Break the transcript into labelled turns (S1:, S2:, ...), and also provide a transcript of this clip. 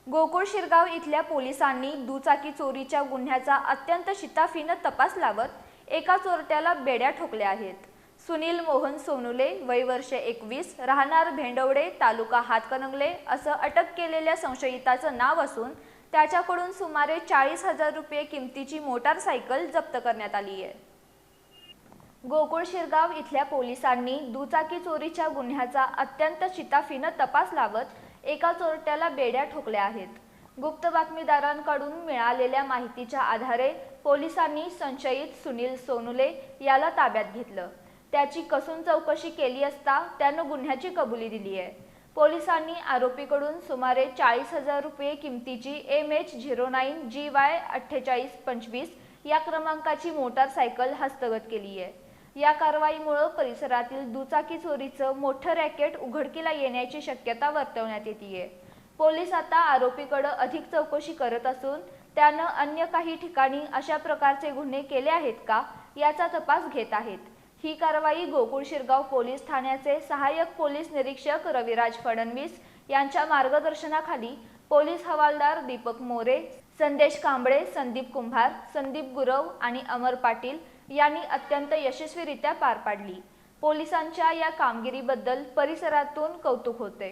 S1: गोकुळ शिरगाव इथल्या पोलिसांनी दुचाकी चोरीच्या गुन्ह्याचा अत्यंत शिताफीनं तपास लावत एका चोरट्याला बेड्या ठोकल्या आहेत। सुनील मोहन सोनुले, वय वर्ष 21, राहणार भेंडवडे, तालुका हातकणंगले असं अटक केलेल्या संशयिताचं नाव असून त्याच्याकडून सुमारे 40,000 रुपये किमतीची मोटारसायकल जप्त करण्यात आली आहे। गोकुळ शिरगाव इथल्या पोलिसांनी दुचाकी चोरीच्या गुन्ह्याचा अत्यंत शिताफीनं तपास लावत एका चोरट्याला बेड्या ठोकल्या आहेत। गुप्त बातमीदारांकडून मिळालेल्या माहितीच्या आधारे पोलिसांनी संशयित सुनील सोनुले याला ताब्यात घेतलं। त्याची कसून चौकशी केली असता त्यानं गुन्ह्याची कबुली दिली आहे। पोलिसांनी आरोपीकडून सुमारे 40,000 रुपये किमतीची MH09 GY 4825 या क्रमांकाची मोटारसायकल हस्तगत केली आहे। या कारवाईमुळे परिसरातील दुचाकी चोरीचं मोठं रॅकेट उघडकीला येण्याची शक्यता वर्तवण्यात येते। पोलीस आता आरोपीकडे अधिक चौकशी करत असून त्यानं अन्य काही ठिकाणी अशा प्रकारचे गुन्हे केले आहेत का याचा तपास घेत आहेत। ही कारवाई गोकुळ शिरगाव पोलीस ठाण्याचे सहाय्यक पोलीस निरीक्षक रविराज फडणवीस यांच्या मार्गदर्शनाखाली पोलीस हवालदार दीपक मोरे, संदेश कांबळे, संदीप कुंभार, संदीप गुरव आणि अमर पाटील यांनी अत्यंत यशस्वीरित्या पार पाडली। पोलिसांच्या या कामगिरीबद्दल परिसरातून कौतुक होते।